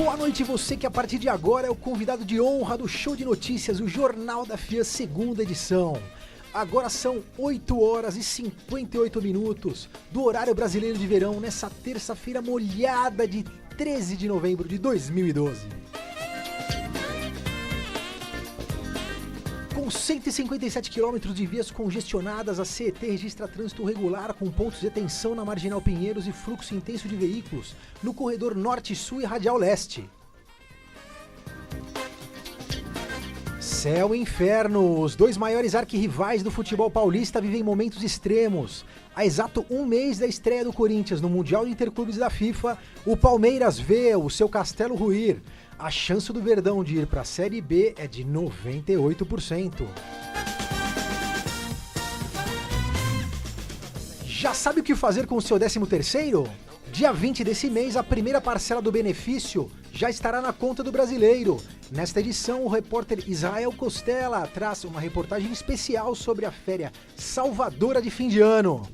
Boa noite, você que a partir de agora é o convidado de honra do Show de Notícias, o Jornal da FIA, segunda edição. Agora são 8 horas e 58 minutos do horário brasileiro de verão, nessa terça-feira molhada de 13 de novembro de 2012. Com 157 quilômetros de vias congestionadas, a CET registra trânsito regular com pontos de tensão na Marginal Pinheiros e fluxo intenso de veículos no corredor Norte-Sul e Radial Leste. Céu e inferno, os dois maiores arquirrivais do futebol paulista vivem momentos extremos. Há exato um mês da estreia do Corinthians no Mundial de Interclubes da FIFA, o Palmeiras vê o seu castelo ruir. A chance do Verdão de ir para a Série B é de 98%. Já sabe o que fazer com o seu 13º? Dia 20 desse mês, a primeira parcela do benefício já estará na conta do brasileiro. Nesta edição, o repórter Israel Costela traz uma reportagem especial sobre a férias salvadora de fim de ano.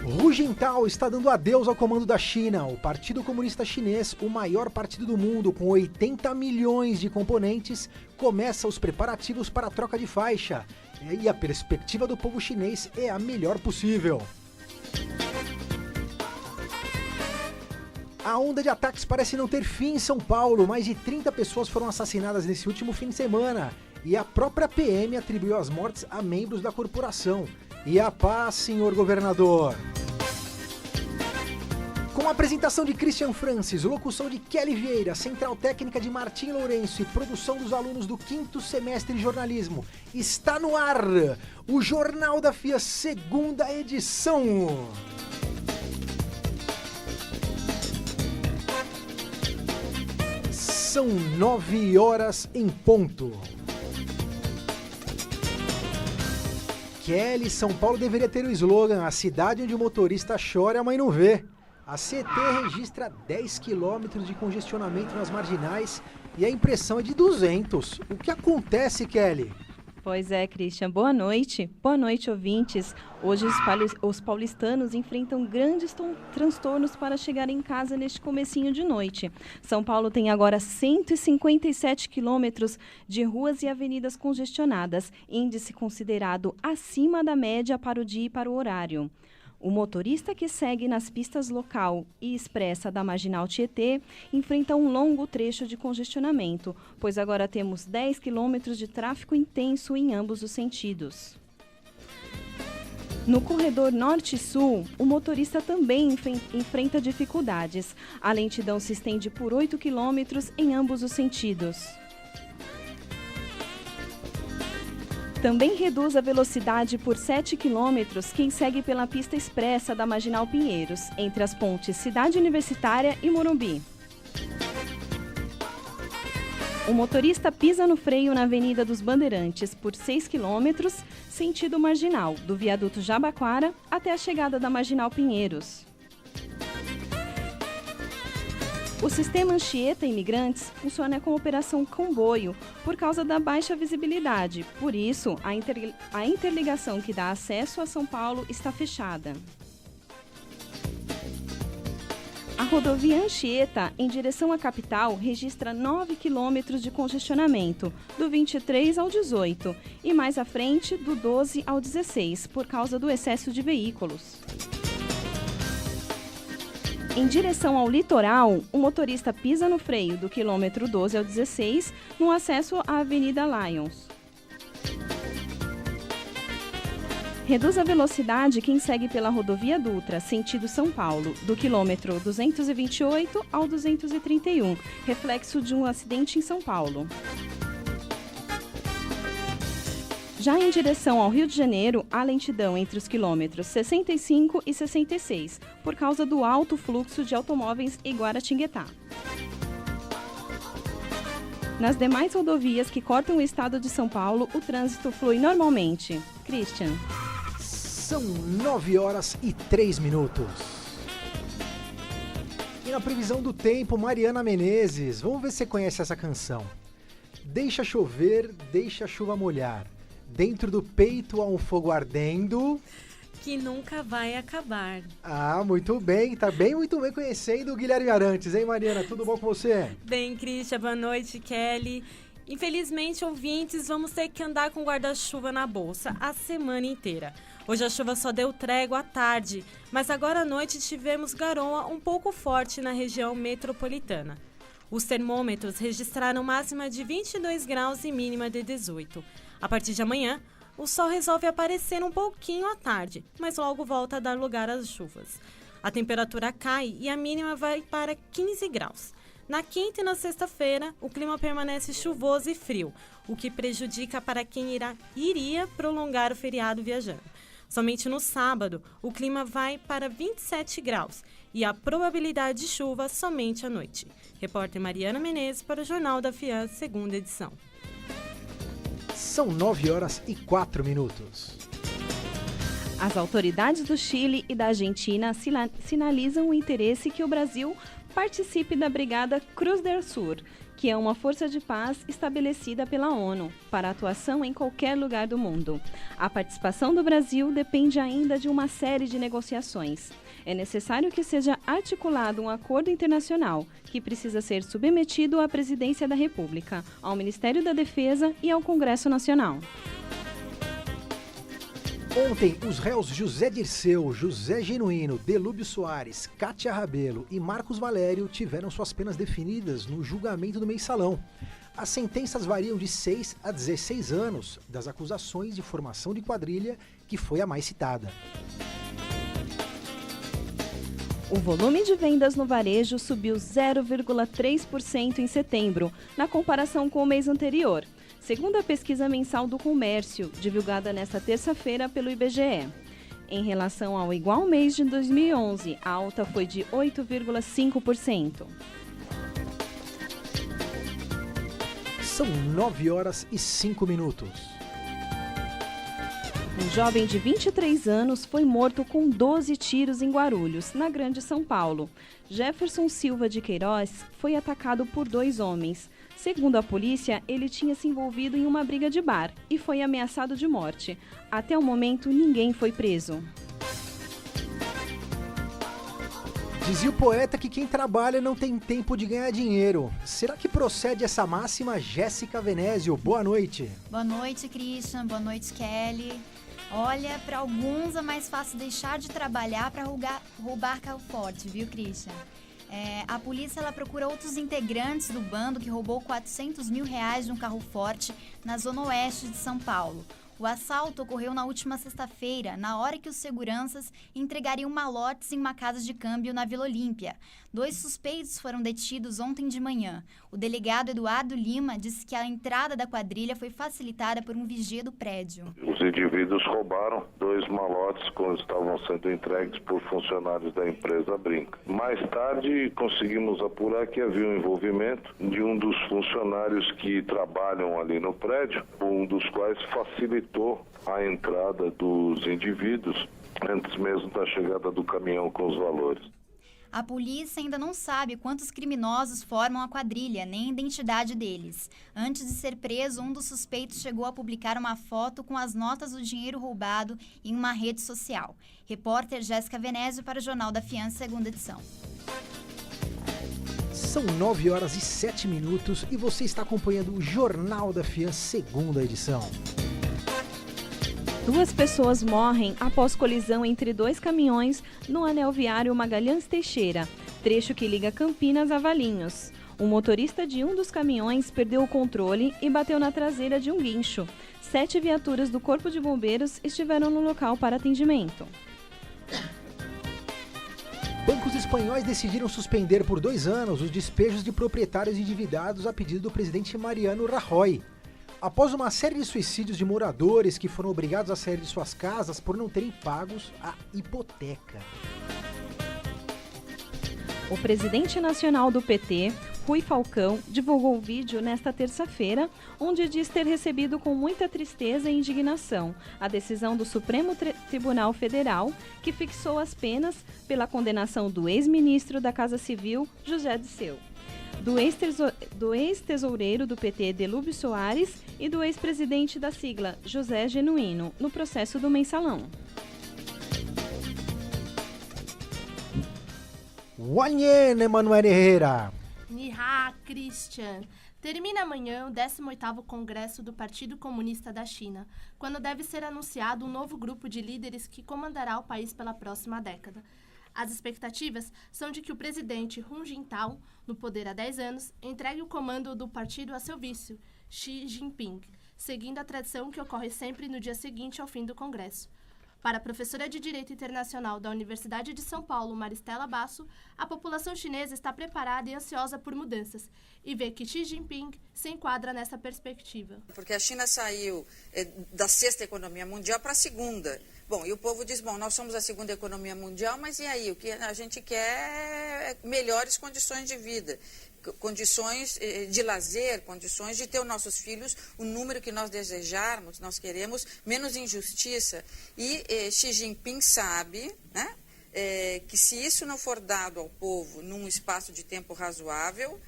Hu Jintao está dando adeus ao comando da China. O Partido Comunista Chinês, o maior partido do mundo com 80 milhões de componentes, começa os preparativos para a troca de faixa. E a perspectiva do povo chinês é a melhor possível. A onda de ataques parece não ter fim em São Paulo. Mais de 30 pessoas foram assassinadas nesse último fim de semana. E a própria PM atribuiu as mortes a membros da corporação. E a paz, senhor governador. Com a apresentação de Christian Francis, locução de Kelly Vieira, central técnica de Martim Lourenço e produção dos alunos do 5º semestre de jornalismo, está no ar o Jornal da FIA, segunda edição. São 9 horas em ponto. Kelly, São Paulo deveria ter o slogan: a cidade onde o motorista chora e a mãe não vê. A CT registra 10 quilômetros de congestionamento nas marginais e a impressão é de 200. O que acontece, Kelly? Pois é, Christian. Boa noite. Boa noite, ouvintes. Hoje os paulistanos enfrentam grandes transtornos para chegar em casa neste comecinho de noite. São Paulo tem agora 157 quilômetros de ruas e avenidas congestionadas, índice considerado acima da média para o dia e para o horário. O motorista que segue nas pistas local e expressa da Marginal Tietê enfrenta um longo trecho de congestionamento, pois agora temos 10 quilômetros de tráfego intenso em ambos os sentidos. No corredor Norte-Sul, o motorista também enfrenta dificuldades. A lentidão se estende por 8 quilômetros em ambos os sentidos. Também reduz a velocidade por 7 quilômetros quem segue pela pista expressa da Marginal Pinheiros, entre as pontes Cidade Universitária e Morumbi. O motorista pisa no freio na Avenida dos Bandeirantes por 6 quilômetros, sentido marginal, do viaduto Jabaquara até a chegada da Marginal Pinheiros. O sistema Anchieta Imigrantes funciona com operação comboio por causa da baixa visibilidade. Por isso, a interligação que dá acesso a São Paulo está fechada. A rodovia Anchieta, em direção à capital, registra 9 quilômetros de congestionamento, do 23 ao 18, e mais à frente, do 12 ao 16, por causa do excesso de veículos. Em direção ao litoral, o motorista pisa no freio do quilômetro 12 ao 16, no acesso à Avenida Lions. Reduz a velocidade quem segue pela rodovia Dutra, sentido São Paulo, do quilômetro 228 ao 231, reflexo de um acidente em São Paulo. Já em direção ao Rio de Janeiro, há lentidão entre os quilômetros 65 e 66, por causa do alto fluxo de automóveis em Guaratinguetá. Nas demais rodovias que cortam o estado de São Paulo, o trânsito flui normalmente. Christian. São 9 horas e 3 minutos. E na previsão do tempo, Mariana Menezes. Vamos ver se você conhece essa canção. Deixa chover, deixa a chuva molhar. Dentro do peito há um fogo ardendo. que nunca vai acabar. Ah, muito bem, muito bem conhecendo o Guilherme Arantes, hein, Mariana? Tudo bom com você? Bem, Christian, boa noite, Kelly. Infelizmente, ouvintes, vamos ter que andar com guarda-chuva na bolsa a semana inteira. Hoje a chuva só deu trégua à tarde, mas agora à noite tivemos garoa um pouco forte na região metropolitana. Os termômetros registraram máxima de 22 graus e mínima de 18. A partir de amanhã, o sol resolve aparecer um pouquinho à tarde, mas logo volta a dar lugar às chuvas. A temperatura cai e a mínima vai para 15 graus. Na quinta e na sexta-feira, o clima permanece chuvoso e frio, o que prejudica para quem iria prolongar o feriado viajando. Somente no sábado, o clima vai para 27 graus e a probabilidade de chuva somente à noite. Repórter Mariana Menezes para o Jornal da FIAN, segunda edição. São 9h04. As autoridades do Chile e da Argentina sinalizam o interesse que o Brasil participe da Brigada Cruz del Sur, que é uma força de paz estabelecida pela ONU para atuação em qualquer lugar do mundo. A participação do Brasil depende ainda de uma série de negociações. É necessário que seja articulado um acordo internacional, que precisa ser submetido à Presidência da República, ao Ministério da Defesa e ao Congresso Nacional. Ontem, os réus José Dirceu, José Genuíno, Delúbio Soares, Cátia Rabelo e Marcos Valério tiveram suas penas definidas no julgamento do Mensalão. As sentenças variam de 6 a 16 anos das acusações de formação de quadrilha, que foi a mais citada. O volume de vendas no varejo subiu 0,3% em setembro, na comparação com o mês anterior, segundo a pesquisa mensal do comércio, divulgada nesta terça-feira pelo IBGE. Em relação ao igual mês de 2011, a alta foi de 8,5%. São 9h05. Um jovem de 23 anos foi morto com 12 tiros em Guarulhos, na Grande São Paulo. Jefferson Silva de Queiroz foi atacado por 2 homens. Segundo a polícia, ele tinha se envolvido em uma briga de bar e foi ameaçado de morte. Até o momento, ninguém foi preso. Dizia o poeta que quem trabalha não tem tempo de ganhar dinheiro. Será que procede essa máxima? Jéssica Venésio, boa noite. Boa noite, Christian. Boa noite, Kelly. Olha, para alguns é mais fácil deixar de trabalhar para roubar carro forte, viu, Christian? A polícia ela procura outros integrantes do bando que roubou R$400 mil de um carro forte na zona oeste de São Paulo. O assalto ocorreu na última sexta-feira, na hora que os seguranças entregariam malotes em uma casa de câmbio na Vila Olímpia. 2 suspeitos foram detidos ontem de manhã. O delegado Eduardo Lima disse que a entrada da quadrilha foi facilitada por um vigia do prédio. Os indivíduos roubaram 2 malotes quando estavam sendo entregues por funcionários da empresa Brinca. Mais tarde, conseguimos apurar que havia um envolvimento de um dos funcionários que trabalham ali no prédio, um dos quais facilitou a entrada dos indivíduos antes mesmo da chegada do caminhão com os valores. A polícia ainda não sabe quantos criminosos formam a quadrilha, nem a identidade deles. Antes de ser preso, um dos suspeitos chegou a publicar uma foto com as notas do dinheiro roubado em uma rede social. Repórter Jéssica Venésio para o Jornal da FIAN, segunda edição. São 9h07 e você está acompanhando o Jornal da FIAN, segunda edição. 2 pessoas morrem após colisão entre 2 caminhões no anel viário Magalhães Teixeira, trecho que liga Campinas a Valinhos. O motorista de um dos caminhões perdeu o controle e bateu na traseira de um guincho. 7 viaturas do Corpo de Bombeiros estiveram no local para atendimento. Bancos espanhóis decidiram suspender por 2 anos os despejos de proprietários endividados a pedido do presidente Mariano Rajoy. Após uma série de suicídios de moradores que foram obrigados a sair de suas casas por não terem pagos a hipoteca. O presidente nacional do PT, Rui Falcão, divulgou o vídeo nesta terça-feira, onde diz ter recebido com muita tristeza e indignação a decisão do Supremo Tribunal Federal, que fixou as penas pela condenação do ex-ministro da Casa Civil, José Dirceu, do ex-tesoureiro do PT, Delúbio Soares, e do ex-presidente da sigla, José Genuíno, no processo do Mensalão. Wanhen, Emanuel Herrera. Nihá, Christian. Termina amanhã o 18º Congresso do Partido Comunista da China, quando deve ser anunciado um novo grupo de líderes que comandará o país pela próxima década. As expectativas são de que o presidente Hu Jintao, no poder há 10 anos, entregue o comando do partido a seu vice, Xi Jinping, seguindo a tradição que ocorre sempre no dia seguinte ao fim do Congresso. Para a professora de Direito Internacional da Universidade de São Paulo, Maristela Basso, a população chinesa está preparada e ansiosa por mudanças e vê que Xi Jinping se enquadra nessa perspectiva. Porque a China saiu da 6ª economia mundial para a 2ª. Bom, e o povo diz, bom, nós somos a 2ª economia mundial, mas e aí? O que a gente quer é melhores condições de vida, condições de lazer, condições de ter os nossos filhos o número que nós desejarmos, nós queremos menos injustiça. E Xi Jinping sabe, né, que se isso não for dado ao povo num espaço de tempo razoável,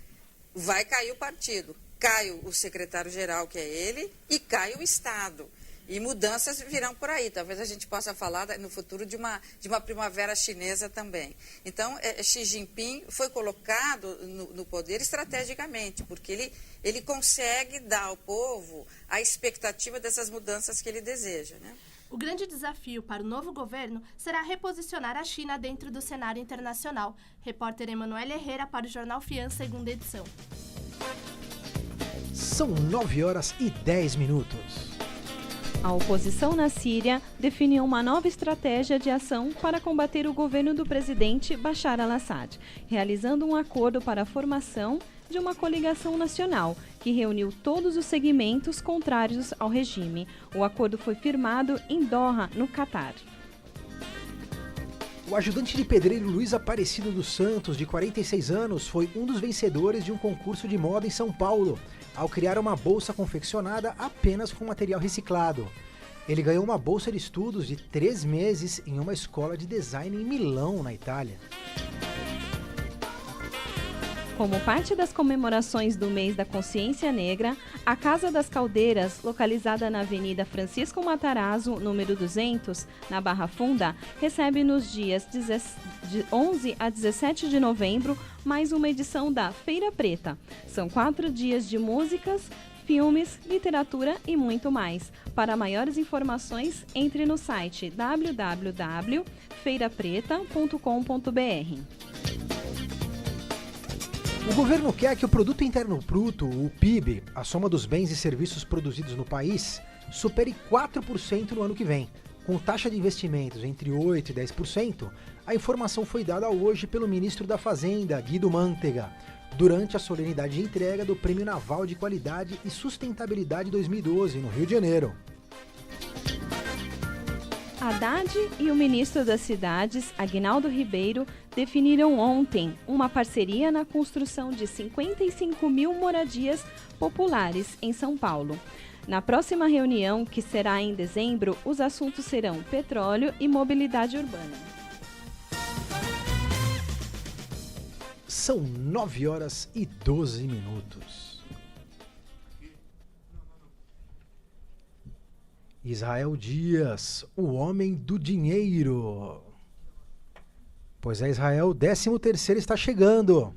vai cair o partido, cai o secretário-geral, que é ele, e cai o Estado. E mudanças virão por aí. Talvez a gente possa falar no futuro de uma primavera chinesa também. Então, Xi Jinping foi colocado no poder estrategicamente, porque ele consegue dar ao povo a expectativa dessas mudanças que ele deseja, né? O grande desafio para o novo governo será reposicionar a China dentro do cenário internacional. Repórter Emanuel Herrera para o Jornal Fian, 2ª edição. São 9h10. A oposição na Síria definiu uma nova estratégia de ação para combater o governo do presidente Bashar al-Assad, realizando um acordo para a formação de uma coligação nacional que reuniu todos os segmentos contrários ao regime. O acordo foi firmado em Doha, no Catar. O ajudante de pedreiro Luiz Aparecido dos Santos, de 46 anos, foi um dos vencedores de um concurso de moda em São Paulo, ao criar uma bolsa confeccionada apenas com material reciclado. Ele ganhou uma bolsa de estudos de 3 meses em uma escola de design em Milão, na Itália. Como parte das comemorações do mês da Consciência Negra, a Casa das Caldeiras, localizada na Avenida Francisco Matarazzo, número 200, na Barra Funda, recebe nos dias de 11 a 17 de novembro mais uma edição da Feira Preta. São 4 dias de músicas, filmes, literatura e muito mais. Para maiores informações, entre no site www.feirapreta.com.br. O governo quer que o Produto Interno Bruto, o PIB, a soma dos bens e serviços produzidos no país, supere 4% no ano que vem. Com taxa de investimentos entre 8% e 10%, a informação foi dada hoje pelo ministro da Fazenda, Guido Mantega, durante a solenidade de entrega do Prêmio Naval de Qualidade e Sustentabilidade 2012, no Rio de Janeiro. Haddad e o ministro das Cidades, Aguinaldo Ribeiro, definiram ontem uma parceria na construção de 55 mil moradias populares em São Paulo. Na próxima reunião, que será em dezembro, os assuntos serão petróleo e mobilidade urbana. São 9h12. Israel Dias, o homem do dinheiro. Pois é, Israel, o 13º está chegando.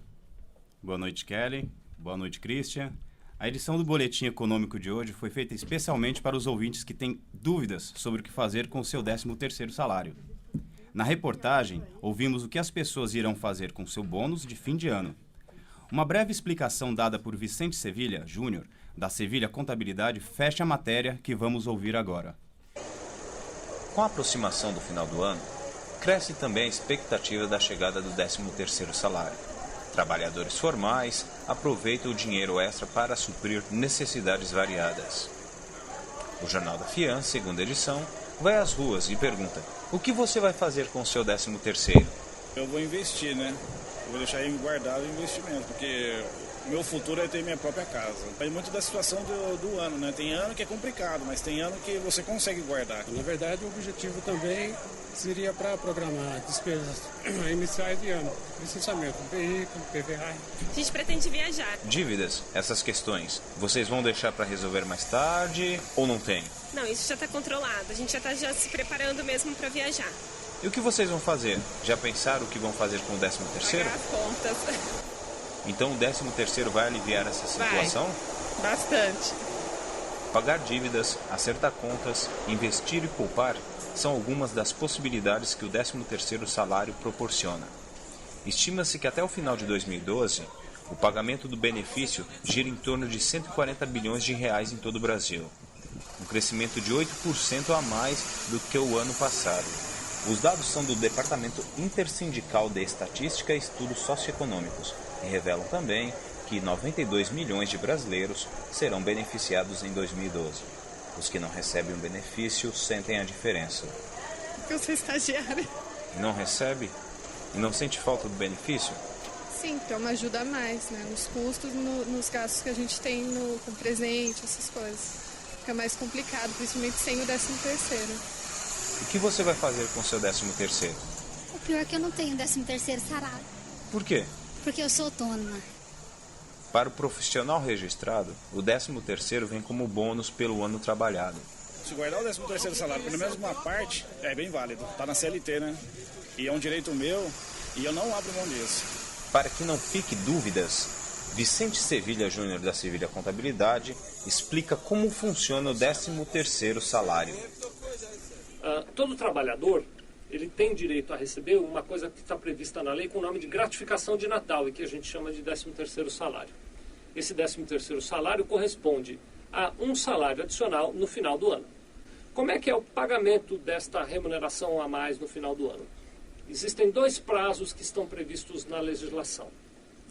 Boa noite, Kelly. Boa noite, Christian. A edição do Boletim Econômico de hoje foi feita especialmente para os ouvintes que têm dúvidas sobre o que fazer com o seu 13º salário. Na reportagem, ouvimos o que as pessoas irão fazer com seu bônus de fim de ano. Uma breve explicação dada por Vicente Sevilha, Júnior, da Sevilha Contabilidade, fecha a matéria que vamos ouvir agora. Com a aproximação do final do ano, cresce também a expectativa da chegada do 13º salário. Trabalhadores formais aproveitam o dinheiro extra para suprir necessidades variadas. O Jornal da Fian, 2ª edição, vai às ruas e pergunta: o que você vai fazer com o seu 13º? Eu vou investir, né? Eu vou deixar ele guardado em investimento, porque meu futuro é ter minha própria casa. Depende muito da situação do ano, né? Tem ano que é complicado, mas tem ano que você consegue guardar. Na verdade, o objetivo também seria para programar despesas iniciais de ano. Licenciamento, veículo, PVA. A gente pretende viajar. Dívidas, essas questões, vocês vão deixar para resolver mais tarde ou não tem? Não, isso já está controlado. A gente já está se preparando mesmo para viajar. E o que vocês vão fazer? Já pensaram o que vão fazer com o 13º? Pagar as contas. Então o 13º vai aliviar essa situação? Vai. Bastante. Pagar dívidas, acertar contas, investir e poupar são algumas das possibilidades que o 13º salário proporciona. Estima-se que até o final de 2012, o pagamento do benefício gira em torno de 140 bilhões de reais em todo o Brasil, um crescimento de 8% a mais do que o ano passado. Os dados são do Departamento Intersindical de Estatística e Estudos Socioeconômicos e revelam também que 92 milhões de brasileiros serão beneficiados em 2012. Os que não recebem o benefício sentem a diferença. Porque eu sou estagiária. Não recebe? E não sente falta do benefício? Sim, então uma ajuda a mais, né? Nos custos, nos gastos que a gente tem com presente, essas coisas. Fica mais complicado, principalmente sem o 13º. O que você vai fazer com o seu 13º? O pior é que eu não tenho 13º salário. Por quê? Porque eu sou autônoma. Para o profissional registrado, o 13º vem como bônus pelo ano trabalhado. Se guardar o 13º salário, pelo menos uma parte, é bem válido. Está na CLT, né? E é um direito meu e eu não abro mão disso. Para que não fique dúvidas, Vicente Sevilha Júnior da Sevilha Contabilidade explica como funciona o 13º salário. Todo trabalhador ele tem direito a receber uma coisa que está prevista na lei com o nome de gratificação de Natal e que a gente chama de 13º salário. Esse 13º salário corresponde a um salário adicional no final do ano. Como é que é o pagamento desta remuneração a mais no final do ano? Existem 2 prazos que estão previstos na legislação.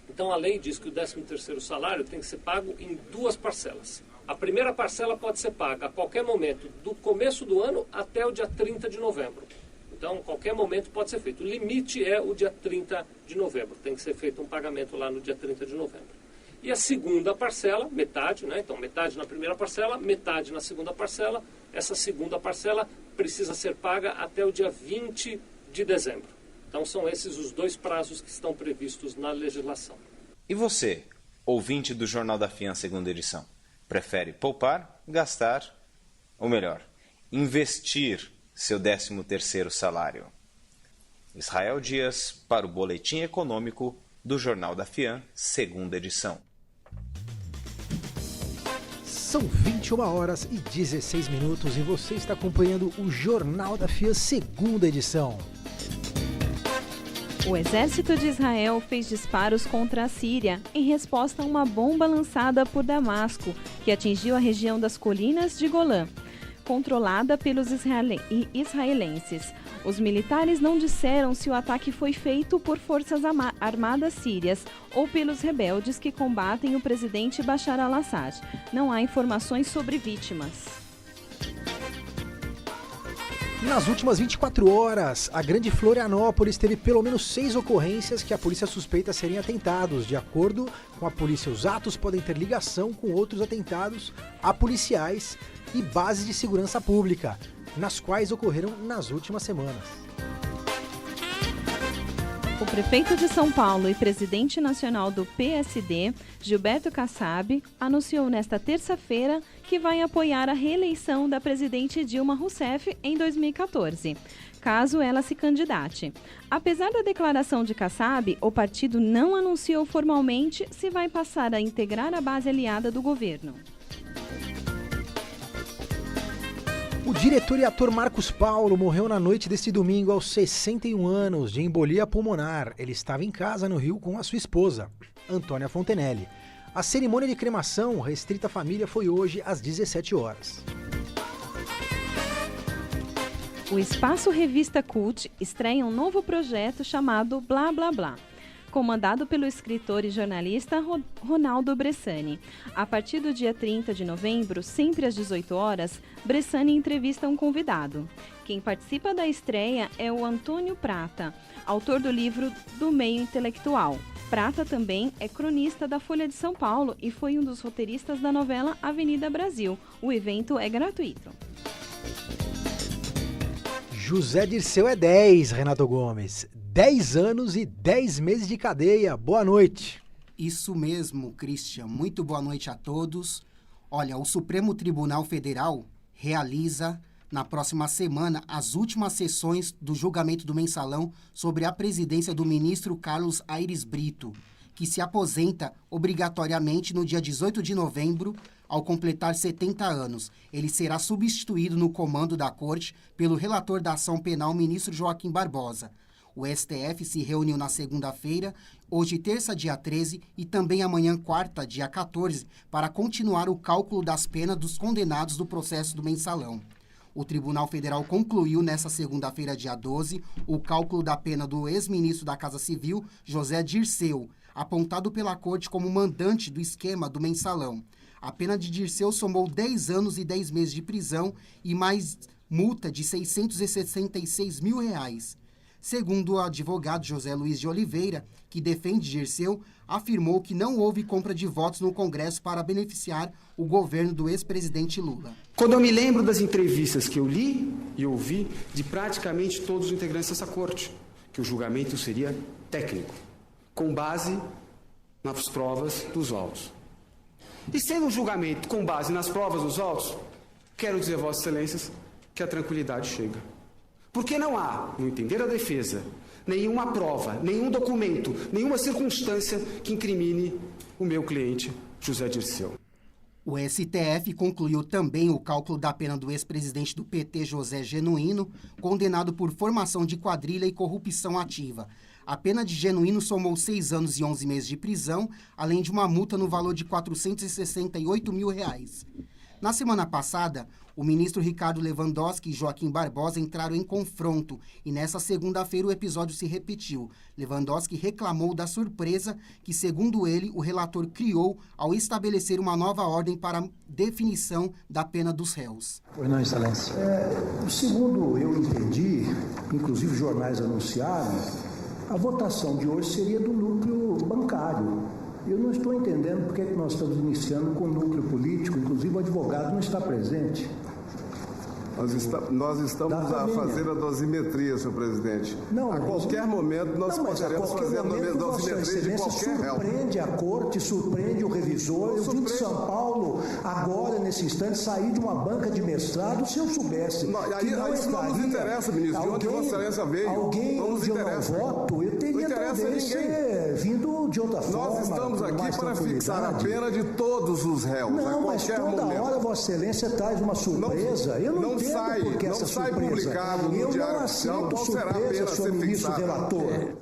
Então a lei diz que o 13º salário tem que ser pago em 2 parcelas. A primeira parcela pode ser paga a qualquer momento, do começo do ano até o dia 30 de novembro. Então, qualquer momento pode ser feito. O limite é o dia 30 de novembro. Tem que ser feito um pagamento lá no dia 30 de novembro. E a segunda parcela, metade, né? Então, metade na primeira parcela, metade na segunda parcela. Essa segunda parcela precisa ser paga até o dia 20 de dezembro. Então, são esses os 2 prazos que estão previstos na legislação. E você, ouvinte do Jornal da FIAN, segunda edição, prefere poupar, gastar, ou melhor, investir seu 13º salário? Israel Dias para o Boletim Econômico do Jornal da FIAN, segunda edição. São 21h16 e você está acompanhando o Jornal da FIAN, segunda edição. O exército de Israel fez disparos contra a Síria em resposta a uma bomba lançada por Damasco, que atingiu a região das colinas de Golã, controlada pelos israelenses. Os militares não disseram se o ataque foi feito por forças armadas sírias ou pelos rebeldes que combatem o presidente Bashar al-Assad. Não há informações sobre vítimas. Nas últimas 24 horas, a Grande Florianópolis teve pelo menos 6 ocorrências que a polícia suspeita serem atentados. De acordo com a polícia, os atos podem ter ligação com outros atentados a policiais e bases de segurança pública, nas quais ocorreram nas últimas semanas. O prefeito de São Paulo e presidente nacional do PSD, Gilberto Kassab, anunciou nesta terça-feira que vai apoiar a reeleição da presidente Dilma Rousseff em 2014, caso ela se candidate. Apesar da declaração de Kassab, o partido não anunciou formalmente se vai passar a integrar a base aliada do governo. O diretor e ator Marcos Paulo morreu na noite deste domingo aos 61 anos de embolia pulmonar. Ele estava em casa no Rio com a sua esposa, Antônia Fontenelle. A cerimônia de cremação restrita à família foi hoje às 17 horas. O Espaço Revista Cult estreia um novo projeto chamado Blá Blá Blá, comandado pelo escritor e jornalista Ronaldo Bressani. A partir do dia 30 de novembro, sempre às 18 horas, Bressani entrevista um convidado. Quem participa da estreia é o Antônio Prata, autor do livro Do Meio Intelectual. Prata também é cronista da Folha de São Paulo e foi um dos roteiristas da novela Avenida Brasil. O evento é gratuito. José Dirceu é 10, Renato Gomes. 10 anos e 10 meses de cadeia. Boa noite. Isso mesmo, Christian. Muito boa noite a todos. Olha, o Supremo Tribunal Federal realiza na próxima semana as últimas sessões do julgamento do mensalão sobre a presidência do ministro Carlos Aires Brito, que se aposenta obrigatoriamente no dia 18 de novembro, ao completar 70 anos. Ele será substituído no comando da Corte pelo relator da ação penal, ministro Joaquim Barbosa. O STF se reuniu na segunda-feira, hoje terça, dia 13, e também amanhã, quarta, dia 14, para continuar o cálculo das penas dos condenados do processo do mensalão. O Tribunal Federal concluiu nesta segunda-feira, dia 12, o cálculo da pena do ex-ministro da Casa Civil, José Dirceu, apontado pela Corte como mandante do esquema do mensalão. A pena de Dirceu somou 10 anos e 10 meses de prisão e mais multa de R$ 666 mil. Segundo o advogado José Luiz de Oliveira, que defende Dirceu, afirmou que não houve compra de votos no Congresso para beneficiar o governo do ex-presidente Lula. Quando eu me lembro das entrevistas que eu li e ouvi de praticamente todos os integrantes dessa corte, que o julgamento seria técnico, com base nas provas dos autos. E sendo um julgamento com base nas provas dos autos, quero dizer a Vossas Excelências que a tranquilidade chega. Porque não há, no entender da defesa, nenhuma prova, nenhum documento, nenhuma circunstância que incrimine o meu cliente, José Dirceu. O STF concluiu também o cálculo da pena do ex-presidente do PT, José Genuíno, condenado por formação de quadrilha e corrupção ativa. A pena de Genuíno somou 6 anos e 11 meses de prisão, além de uma multa no valor de R$ 468 mil. Na semana passada, o ministro Ricardo Lewandowski e Joaquim Barbosa entraram em confronto e nessa segunda-feira o episódio se repetiu. Lewandowski reclamou da surpresa que, segundo ele, o relator criou ao estabelecer uma nova ordem para a definição da pena dos réus. Pois não, Excelência. Segundo eu entendi, inclusive jornais anunciaram, a votação de hoje seria do núcleo bancário. Eu não estou entendendo porque nós estamos iniciando com o núcleo político, inclusive o advogado não está presente. Nós estamos a fazer a dosimetria, senhor presidente. Não, a qualquer momento nós poderemos fazer a dosimetria de qualquer réu. Surpreende a corte, surpreende o revisor. Eu vim de São Paulo, agora, nesse instante, sair de uma banca de mestrado, se eu soubesse. Aí isso não nos interessa, ministro. De onde Vossa Excelência veio, alguém não nos interessa. Eu não voto, eu teria talvez vindo de outra forma. Nós estamos aqui para fixar a pena de todos os réus, não, mas toda hora Vossa Excelência traz uma surpresa. Eu não sai publicado no Diário Oficial, qual será a pena a ser fixada?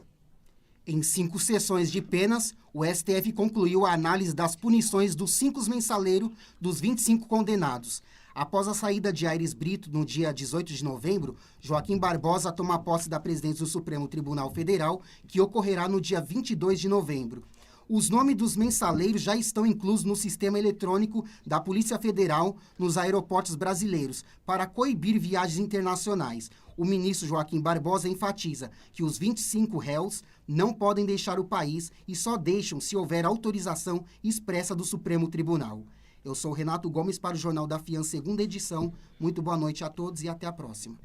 Em 5 sessões de penas, o STF concluiu a análise das punições dos 5 mensaleiros dos 25 condenados. Após a saída de Aires Brito no dia 18 de novembro, Joaquim Barbosa toma posse da presidência do Supremo Tribunal Federal, que ocorrerá no dia 22 de novembro. Os nomes dos mensaleiros já estão inclusos no sistema eletrônico da Polícia Federal nos aeroportos brasileiros para coibir viagens internacionais. O ministro Joaquim Barbosa enfatiza que os 25 réus não podem deixar o país e só deixam se houver autorização expressa do Supremo Tribunal. Eu sou Renato Gomes para o Jornal da FIAN, segunda edição. Muito boa noite a todos e até a próxima.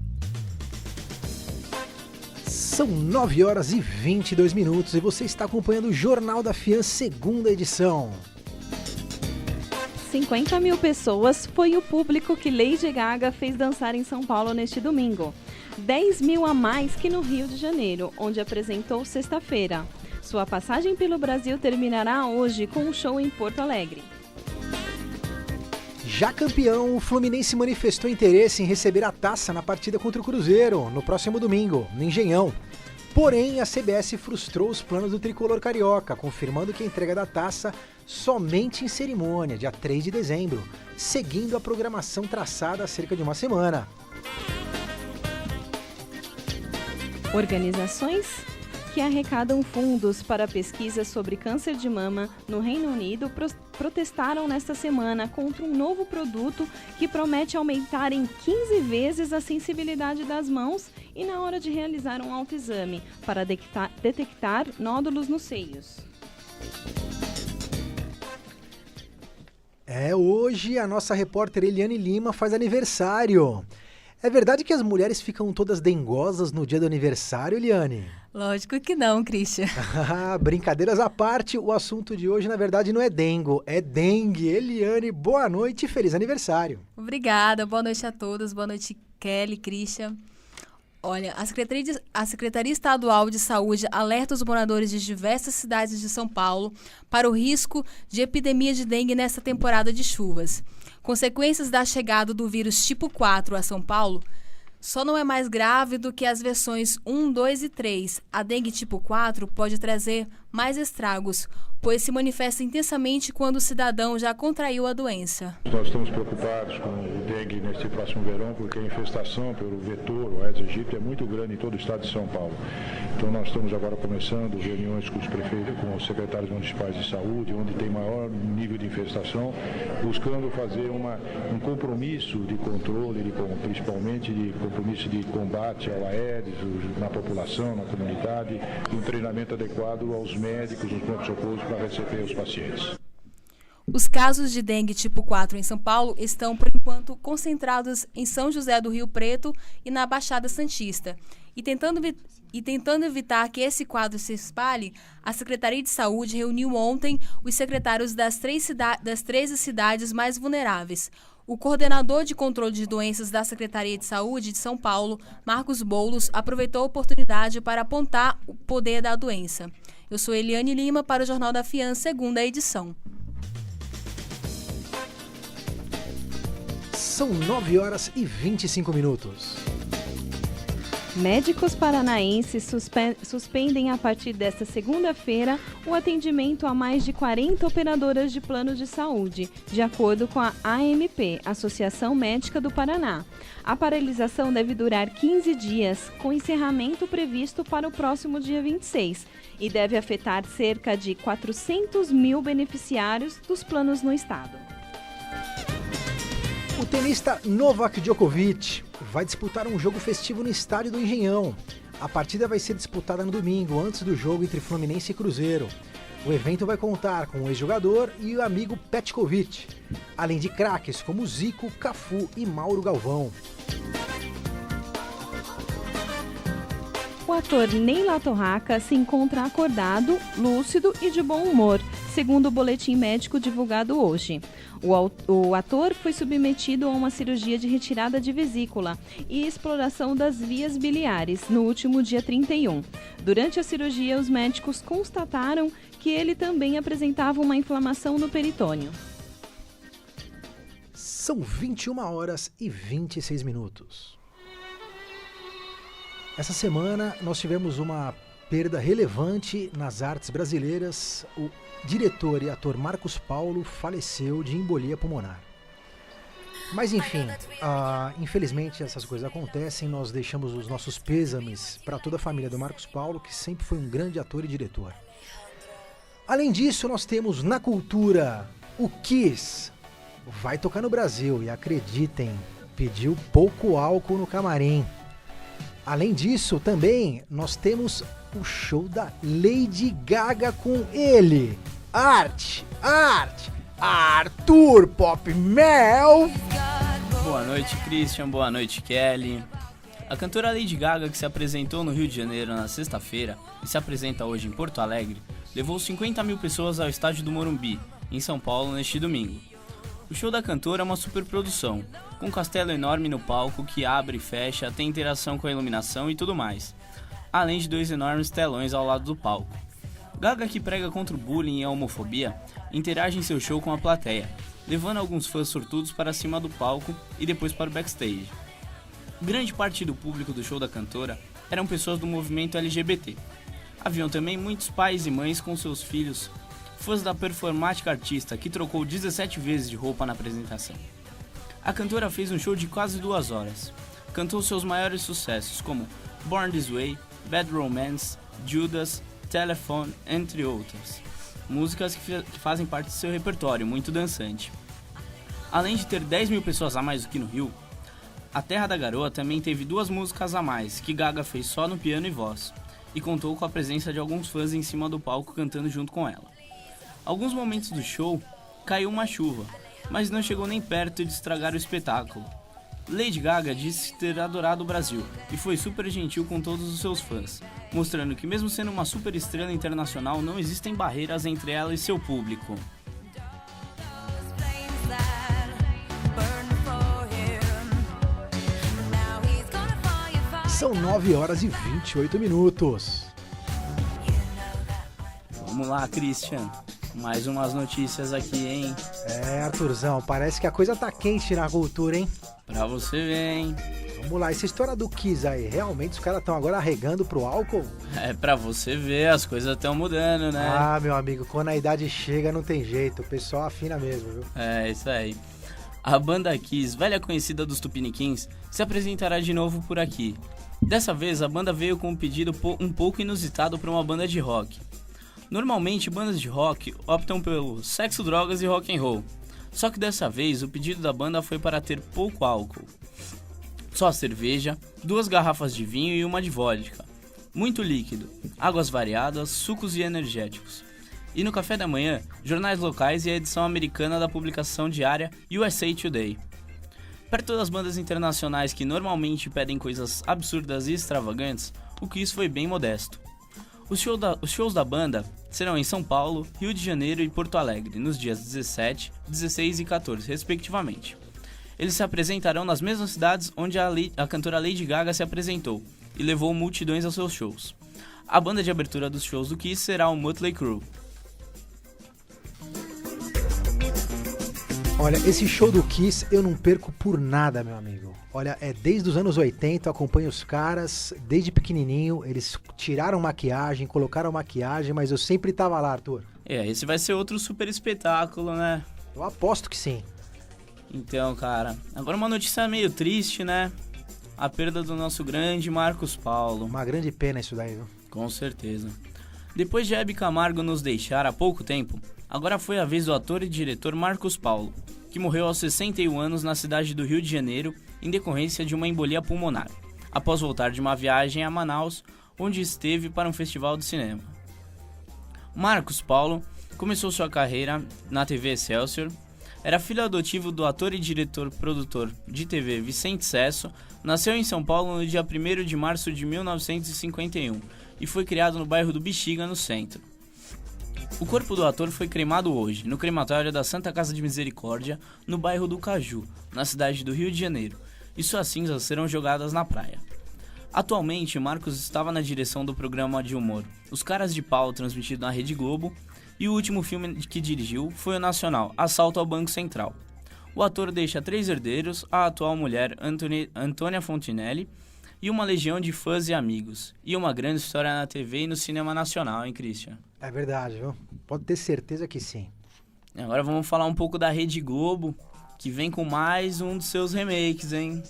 São 9 horas e 22 minutos e você está acompanhando o Jornal da FIAN, segunda edição. 50 mil pessoas foi o público que Lady Gaga fez dançar em São Paulo neste domingo. 10 mil a mais que no Rio de Janeiro, onde apresentou sexta-feira. Sua passagem pelo Brasil terminará hoje com um show em Porto Alegre. Já campeão, o Fluminense manifestou interesse em receber a taça na partida contra o Cruzeiro, no próximo domingo, no Engenhão. Porém, a CBS frustrou os planos do tricolor carioca, confirmando que a entrega da taça somente em cerimônia, dia 3 de dezembro, seguindo a programação traçada há cerca de uma semana. Organizações que arrecadam fundos para pesquisas sobre câncer de mama no Reino Unido protestaram nesta semana contra um novo produto que promete aumentar em 15 vezes a sensibilidade das mãos e na hora de realizar um autoexame para detectar nódulos nos seios. Hoje a nossa repórter Eliane Lima faz aniversário. É verdade que as mulheres ficam todas dengosas no dia do aniversário, Eliane? Lógico que não, Christian. Brincadeiras à parte, o assunto de hoje, na verdade, não é dengo, é dengue. Eliane, boa noite e feliz aniversário. Obrigada, boa noite a todos, boa noite, Kelly, Christian. Olha, a Secretaria Estadual de Saúde alerta os moradores de diversas cidades de São Paulo para o risco de epidemia de dengue nesta temporada de chuvas. Consequências da chegada do vírus tipo 4 a São Paulo só não é mais grave do que as versões 1, 2 e 3. A dengue tipo 4 pode trazer mais estragos, pois se manifesta intensamente quando o cidadão já contraiu a doença. Nós estamos preocupados com o dengue neste próximo verão, porque a infestação pelo vetor, o Aedes aegypti, é muito grande em todo o estado de São Paulo. Então nós estamos agora começando reuniões com os prefeitos, com os secretários municipais de saúde, onde tem maior nível de infestação, buscando fazer um compromisso de controle, principalmente de compromisso de combate ao Aedes na população, na comunidade, e um treinamento adequado aos médicos, nos pronto-socorros para receber os pacientes. Os casos de dengue tipo 4 em São Paulo estão, por enquanto, concentrados em São José do Rio Preto e na Baixada Santista. E tentando evitar que esse quadro se espalhe, a Secretaria de Saúde reuniu ontem os secretários das 13 cidades mais vulneráveis. O coordenador de controle de doenças da Secretaria de Saúde de São Paulo, Marcos Boulos, aproveitou a oportunidade para apontar o poder da doença. Eu sou Eliane Lima para o Jornal da FIAN, segunda edição. São 9 horas e 25 minutos. Médicos paranaenses suspendem a partir desta segunda-feira o atendimento a mais de 40 operadoras de plano de saúde, de acordo com a AMP, Associação Médica do Paraná. A paralisação deve durar 15 dias, com encerramento previsto para o próximo dia 26, e deve afetar cerca de 400 mil beneficiários dos planos no estado. O tenista Novak Djokovic vai disputar um jogo festivo no estádio do Engenhão. A partida vai ser disputada no domingo, antes do jogo entre Fluminense e Cruzeiro. O evento vai contar com o ex-jogador e o amigo Petkovic, além de craques como Zico, Cafu e Mauro Galvão. O ator Ney Latorraca se encontra acordado, lúcido e de bom humor, segundo o boletim médico divulgado hoje. O ator foi submetido a uma cirurgia de retirada de vesícula e exploração das vias biliares no último dia 31. Durante a cirurgia, os médicos constataram que ele também apresentava uma inflamação no peritônio. São 21 horas e 26 minutos. Essa semana nós tivemos uma perda relevante nas artes brasileiras. O diretor e ator Marcos Paulo faleceu de embolia pulmonar. Mas enfim, infelizmente essas coisas acontecem. Nós deixamos os nossos pêsames para toda a família do Marcos Paulo, que sempre foi um grande ator e diretor. Além disso, nós temos na cultura o Kiss. Vai tocar no Brasil e acreditem, pediu pouco álcool no camarim. Além disso, também nós temos o show da Lady Gaga com ele, Arthur Pop Mel. Boa noite, Christian. Boa noite, Kelly. A cantora Lady Gaga, que se apresentou no Rio de Janeiro na sexta-feira e se apresenta hoje em Porto Alegre, levou 50 mil pessoas ao estádio do Morumbi, em São Paulo, neste domingo. O show da cantora é uma superprodução, com um castelo enorme no palco que abre e fecha, tem interação com a iluminação e tudo mais, além de 2 enormes telões ao lado do palco. Gaga, que prega contra o bullying e a homofobia, interage em seu show com a plateia, levando alguns fãs sortudos para cima do palco e depois para o backstage. Grande parte do público do show da cantora eram pessoas do movimento LGBT. Haviam também muitos pais e mães com seus filhos, fãs da performática artista que trocou 17 vezes de roupa na apresentação. A cantora fez um show de quase 2 horas. Cantou seus maiores sucessos como Born This Way, Bad Romance, Judas, Telephone, entre outras. Músicas que fazem parte do seu repertório, muito dançante. Além de ter 10 mil pessoas a mais do que no Rio, A Terra da Garoa também teve 2 músicas a mais, que Gaga fez só no piano e voz, e contou com a presença de alguns fãs em cima do palco cantando junto com ela. Alguns momentos do show, caiu uma chuva, mas não chegou nem perto de estragar o espetáculo. Lady Gaga disse ter adorado o Brasil e foi super gentil com todos os seus fãs, mostrando que mesmo sendo uma super estrela internacional, não existem barreiras entre ela e seu público. São 9 horas e 28 minutos. Vamos lá, Christian. Mais umas notícias aqui, hein? Arthurzão, parece que a coisa tá quente na cultura, hein? Pra você ver, hein? Vamos lá, essa história do Kiss aí, realmente os caras estão agora arregando pro álcool? Pra você ver, as coisas estão mudando, né? Ah, meu amigo, quando a idade chega não tem jeito, o pessoal afina mesmo, viu? Isso aí. A banda Kiss, velha conhecida dos Tupiniquins, se apresentará de novo por aqui. Dessa vez, a banda veio com um pedido um pouco inusitado para uma banda de rock. Normalmente, bandas de rock optam pelo sexo, drogas e rock and roll. Só que dessa vez, o pedido da banda foi para ter pouco álcool. Só cerveja, 2 garrafas de vinho e uma de vodka. Muito líquido, águas variadas, sucos e energéticos. E no café da manhã, jornais locais e a edição americana da publicação diária USA Today. Perto das bandas internacionais que normalmente pedem coisas absurdas e extravagantes, o Kiss foi bem modesto. Os shows da banda serão em São Paulo, Rio de Janeiro e Porto Alegre, nos dias 17, 16 e 14, respectivamente. Eles se apresentarão nas mesmas cidades onde a cantora Lady Gaga se apresentou e levou multidões aos seus shows. A banda de abertura dos shows do Kiss será o Mötley Crüe. Olha, esse show do Kiss eu não perco por nada, meu amigo. Olha, desde os anos 80, eu acompanho os caras, desde pequenininho, eles tiraram maquiagem, colocaram maquiagem, mas eu sempre tava lá, Arthur. Esse vai ser outro super espetáculo, né? Eu aposto que sim. Então, cara, agora uma notícia meio triste, né? A perda do nosso grande Marcos Paulo. Uma grande pena isso daí, viu? Com certeza. Depois de Hebe Camargo nos deixar há pouco tempo, agora foi a vez do ator e diretor Marcos Paulo, que morreu aos 61 anos na cidade do Rio de Janeiro em decorrência de uma embolia pulmonar, após voltar de uma viagem a Manaus, onde esteve para um festival de cinema. Marcos Paulo começou sua carreira na TV Excelsior, era filho adotivo do ator e diretor-produtor de TV Vicente Sesso, nasceu em São Paulo no dia 1º de março de 1951 e foi criado no bairro do Bexiga, no centro. O corpo do ator foi cremado hoje, no crematório da Santa Casa de Misericórdia, no bairro do Caju, na cidade do Rio de Janeiro, e suas cinzas serão jogadas na praia. Atualmente, Marcos estava na direção do programa de humor Os Caras de Pau, transmitido na Rede Globo, e o último filme que dirigiu foi o nacional Assalto ao Banco Central. O ator deixa 3 herdeiros, a atual mulher Antônia Fontinelli, e uma legião de fãs e amigos. E uma grande história na TV e no cinema nacional, hein, Christian? É verdade, viu? Pode ter certeza que sim. Agora vamos falar um pouco da Rede Globo, que vem com mais um dos seus remakes, hein?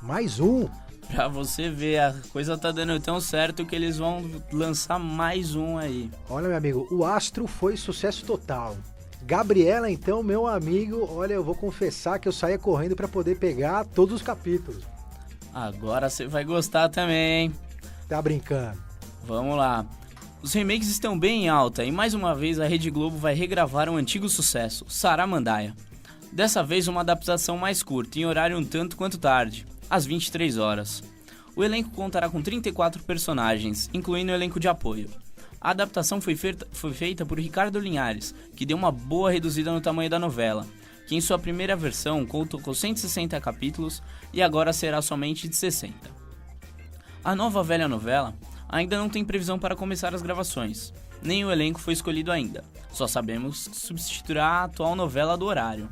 Mais um? Pra você ver, a coisa tá dando tão certo que eles vão lançar mais um aí. Olha, meu amigo, o Astro foi sucesso total. Gabriela, então, meu amigo, olha, eu vou confessar que eu saía correndo pra poder pegar todos os capítulos. Agora você vai gostar também, hein? Tá brincando. Vamos lá. Os remakes estão bem em alta e mais uma vez a Rede Globo vai regravar um antigo sucesso, Saramandaia. Dessa vez uma adaptação mais curta, em horário um tanto quanto tarde, às 23 horas. O elenco contará com 34 personagens, incluindo o elenco de apoio. A adaptação foi feita por Ricardo Linhares, que deu uma boa reduzida no tamanho da novela, que em sua primeira versão contou com 160 capítulos e agora será somente de 60. A nova velha novela ainda não tem previsão para começar as gravações, nem o elenco foi escolhido ainda, só sabemos que substituirá a atual novela do horário.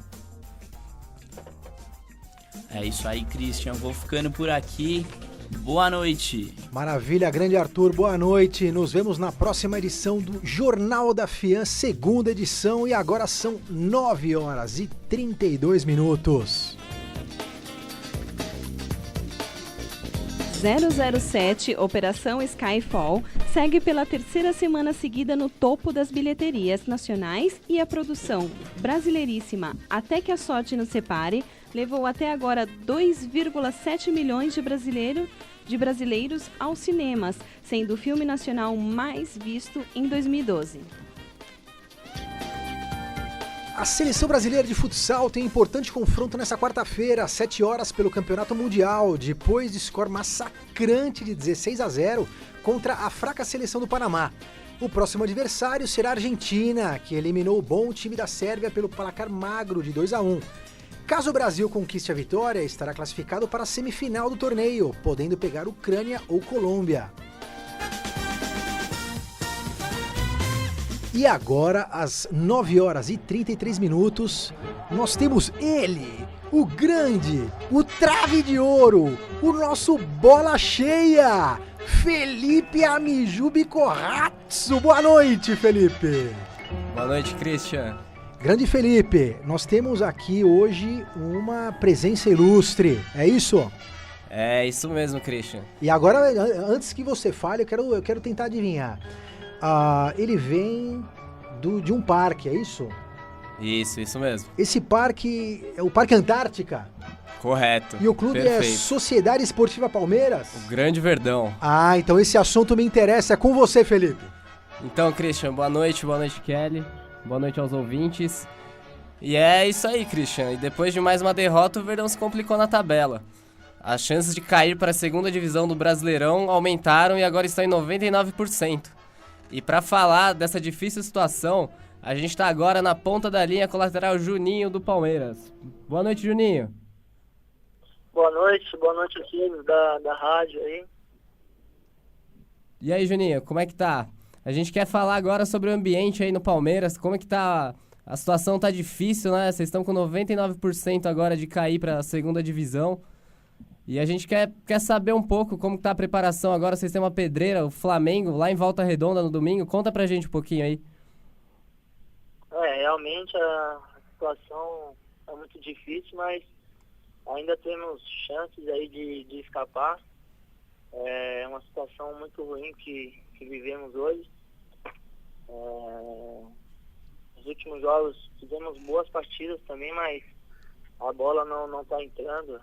É isso aí, Christian, vou ficando por aqui. Boa noite. Maravilha, grande Arthur, boa noite. Nos vemos na próxima edição do Jornal da Fian, segunda edição, e agora são 9 horas e 32 minutos. 007, Operação Skyfall, segue pela 3ª semana seguida no topo das bilheterias nacionais e a produção brasileiríssima Até que a Sorte Nos Separe levou até agora 2,7 milhões de brasileiros aos cinemas, sendo o filme nacional mais visto em 2012. A seleção brasileira de futsal tem importante confronto nessa quarta-feira, às 7 horas, pelo Campeonato Mundial, depois de score massacrante de 16-0 contra a fraca seleção do Panamá. O próximo adversário será a Argentina, que eliminou o bom time da Sérvia pelo placar magro de 2-1. Caso o Brasil conquiste a vitória, estará classificado para a semifinal do torneio, podendo pegar Ucrânia ou Colômbia. E agora, às 9 horas e 33 minutos, nós temos ele, o grande, o trave de ouro, o nosso bola cheia, Felipe Amijubi Corrazzo. Boa noite, Felipe. Boa noite, Christian. Grande Felipe, nós temos aqui hoje uma presença ilustre, é isso? É isso mesmo, Christian. E agora, antes que você fale, eu quero tentar adivinhar. Ele vem de um parque, é isso? Isso mesmo. Esse parque é o Parque Antártica? Correto. E o clube Perfeito. é Sociedade Esportiva Palmeiras? O Grande Verdão. Então esse assunto me interessa, é com você, Felipe. Então, Christian, boa noite, Kelly, boa noite aos ouvintes. E é isso aí, Christian, e depois de mais uma derrota, o Verdão se complicou na tabela. As chances de cair para a segunda divisão do Brasileirão aumentaram e agora estão em 99%. E para falar dessa difícil situação, a gente está agora na ponta da linha com o lateral Juninho do Palmeiras. Boa noite, Juninho. Boa noite aqui da rádio aí. E aí, Juninho, como é que tá? A gente quer falar agora sobre o ambiente aí no Palmeiras, como é que tá? A situação tá difícil, né? Vocês estão com 99% agora de cair para a segunda divisão. E a gente quer saber um pouco como tá a preparação agora. Vocês têm uma pedreira, o Flamengo, lá em Volta Redonda no domingo. Conta pra gente um pouquinho aí. Realmente a situação é muito difícil, mas ainda temos chances aí de escapar. É uma situação muito ruim que vivemos hoje. Nos últimos jogos fizemos boas partidas também, mas a bola não tá entrando.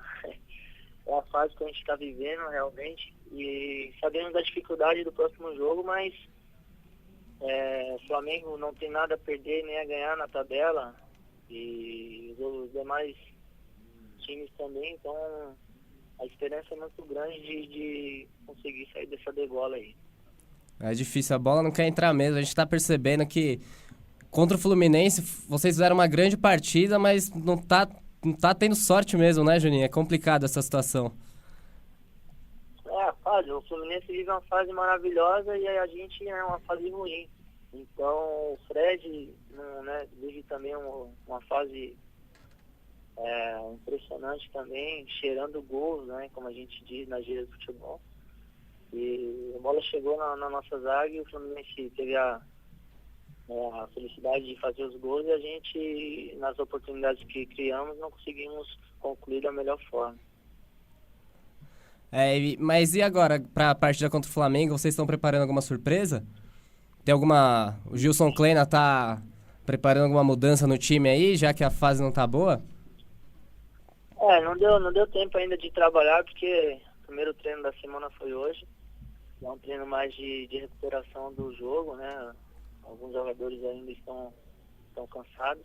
É a fase que a gente está vivendo realmente, e sabemos da dificuldade do próximo jogo, mas o Flamengo não tem nada a perder nem a ganhar na tabela, e os demais times também, então a esperança é muito grande de conseguir sair dessa degola aí. É difícil, a bola não quer entrar mesmo. A gente está percebendo que contra o Fluminense vocês fizeram uma grande partida, mas não tá tendo sorte mesmo, né, Juninho? É complicado essa situação. A fase, o Fluminense vive uma fase maravilhosa e a gente é uma fase ruim. Então o Fred vive também uma fase impressionante também, cheirando gols, né, como a gente diz na gíria do futebol. E a bola chegou na nossa zaga e o Fluminense teve a felicidade de fazer os gols, e a gente, nas oportunidades que criamos, não conseguimos concluir da melhor forma. Mas e agora, para a partida contra o Flamengo, vocês estão preparando alguma surpresa? Tem alguma... O Gilson Kleina tá preparando alguma mudança no time aí, já que a fase não tá boa? Não deu tempo ainda de trabalhar, porque o primeiro treino da semana foi hoje. É um treino mais de recuperação do jogo, né? Alguns jogadores ainda estão cansados,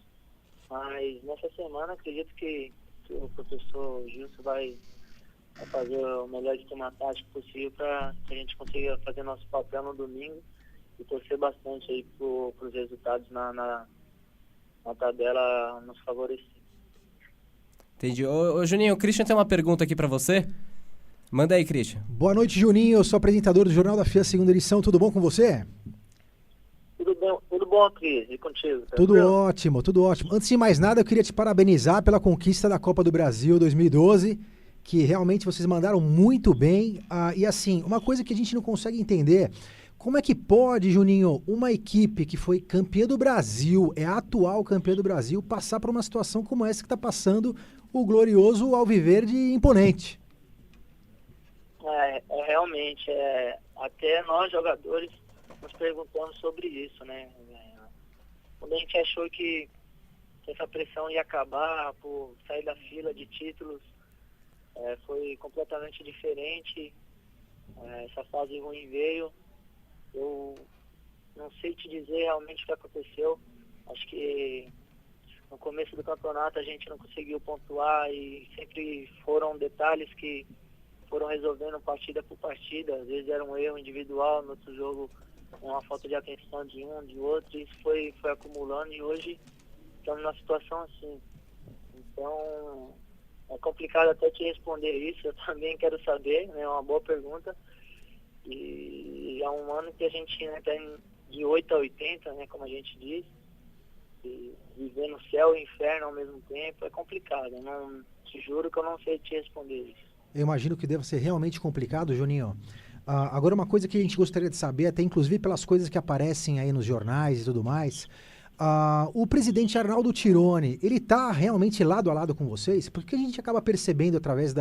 mas nessa semana acredito que o professor Gilson vai fazer o melhor esquema tático possível para que a gente consiga fazer nosso papel no domingo e torcer bastante aí para os resultados na tabela nos favorecer. Entendi. Ô Juninho, o Christian tem uma pergunta aqui para você. Manda aí, Christian. Boa noite, Juninho. Eu sou apresentador do Jornal da FIA, segunda edição. Tudo bom com você? Tudo bom, Cris? E contigo? Tudo ótimo, tudo ótimo. Antes de mais nada, eu queria te parabenizar pela conquista da Copa do Brasil 2012, que realmente vocês mandaram muito bem. E assim, uma coisa que a gente não consegue entender, como é que pode, Juninho, uma equipe que foi campeã do Brasil, é a atual campeã do Brasil, passar por uma situação como essa que está passando o glorioso Alviverde Imponente? Realmente, até nós jogadores nos perguntamos sobre isso, né? Quando a gente achou que essa pressão ia acabar por sair da fila de títulos, foi completamente diferente. Essa fase ruim veio. Eu não sei te dizer realmente o que aconteceu. Acho que no começo do campeonato a gente não conseguiu pontuar e sempre foram detalhes que foram resolvendo partida por partida. Às vezes era um erro individual, no outro jogo uma falta de atenção de um, de outro, e isso foi acumulando e hoje estamos numa situação assim. Então é complicado até te responder isso, eu também quero saber, né? É uma boa pergunta. E há um ano que a gente está de 8 a 80, né, como a gente diz, e viver no céu e inferno ao mesmo tempo é complicado. Eu não, te juro que eu não sei te responder isso. Eu imagino que deve ser realmente complicado, Juninho. Agora, uma coisa que a gente gostaria de saber, até inclusive pelas coisas que aparecem aí nos jornais e tudo mais, o presidente Arnaldo Tironi, ele está realmente lado a lado com vocês? Porque a gente acaba percebendo através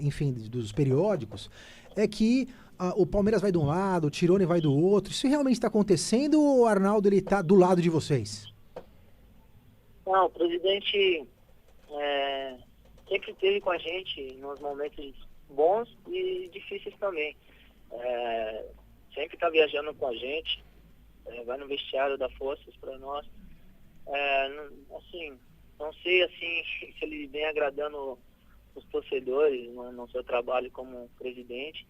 enfim, dos periódicos, é que o Palmeiras vai de um lado, o Tironi vai do outro. Isso realmente está acontecendo ou o Arnaldo está do lado de vocês? Não, o presidente sempre esteve com a gente nos momentos bons e difíceis também. Sempre está viajando com a gente, vai no vestiário, dá forças para nós. Assim, não sei assim, se ele vem agradando os torcedores no seu trabalho como presidente,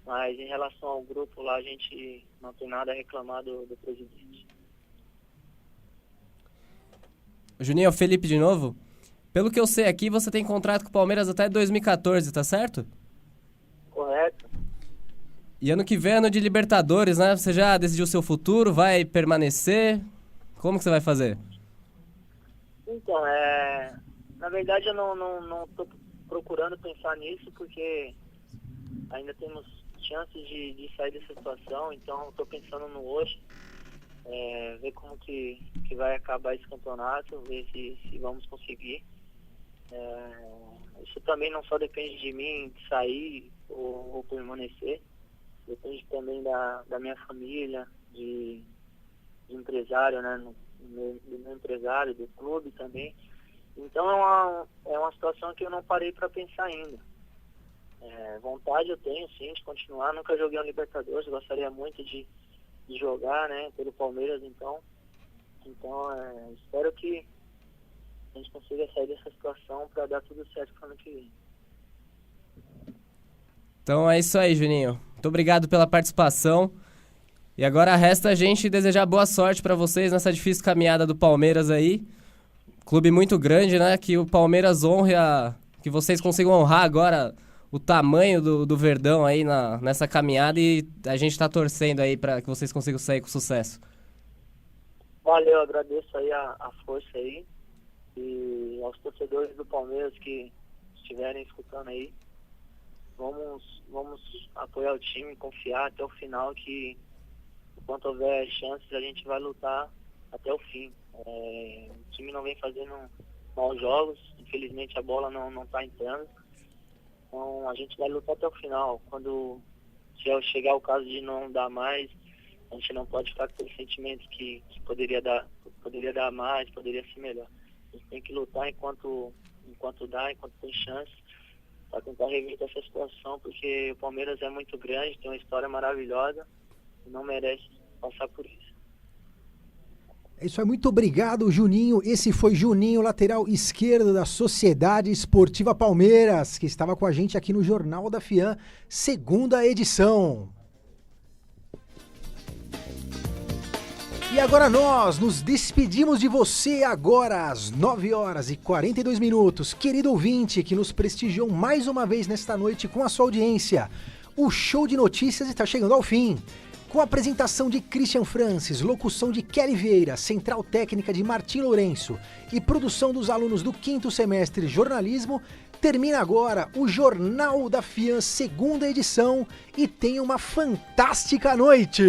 mas em relação ao grupo lá, a gente não tem nada a reclamar do presidente. Juninho, Felipe de novo. Pelo que eu sei aqui, você tem contrato com o Palmeiras até 2014, tá certo? Correto. E ano que vem é ano de Libertadores, né? Você já decidiu o seu futuro? Vai permanecer? Como que você vai fazer? Então, na verdade eu não estou procurando pensar nisso, porque ainda temos chances de sair dessa situação, então estou pensando no hoje, ver como que vai acabar esse campeonato, ver se vamos conseguir. Isso também não só depende de mim sair ou permanecer, depende também da minha família, de empresário, né, do meu empresário, do clube também. Então é uma situação que eu não parei para pensar ainda. Vontade eu tenho sim de continuar, nunca joguei um Libertadores, gostaria muito de jogar, né, pelo Palmeiras, então espero que a gente consiga sair dessa situação para dar tudo certo pro ano que vem. Então é isso aí, Juninho. Muito obrigado pela participação. E agora resta a gente desejar boa sorte para vocês nessa difícil caminhada do Palmeiras aí. Clube muito grande, né? Que o Palmeiras honre que vocês consigam honrar agora o tamanho do Verdão aí nessa caminhada, e a gente tá torcendo aí para que vocês consigam sair com sucesso. Valeu, agradeço aí a força aí. E aos torcedores do Palmeiras que estiverem escutando aí, vamos apoiar o time, confiar até o final, que enquanto houver chances a gente vai lutar até o fim. O time não vem fazendo maus jogos, infelizmente a bola não está entrando, então a gente vai lutar até o final. Quando chegar o caso de não dar mais, a gente não pode ficar com aquele sentimento que poderia dar mais, poderia ser melhor. A gente tem que lutar enquanto dá, enquanto tem chance, para tentar reverter essa situação, porque o Palmeiras é muito grande, tem uma história maravilhosa e não merece passar por isso. É isso aí, muito obrigado, Juninho. Esse foi Juninho, lateral esquerdo da Sociedade Esportiva Palmeiras, que estava com a gente aqui no Jornal da Fian, segunda edição. E agora nós nos despedimos de você agora às 9h42. Querido ouvinte que nos prestigiou mais uma vez nesta noite com a sua audiência, o Show de Notícias está chegando ao fim. Com a apresentação de Christian Francis, locução de Kelly Vieira, central técnica de Martim Lourenço e produção dos alunos do 5º semestre de jornalismo, termina agora o Jornal da Fian, segunda edição, e tenha uma fantástica noite!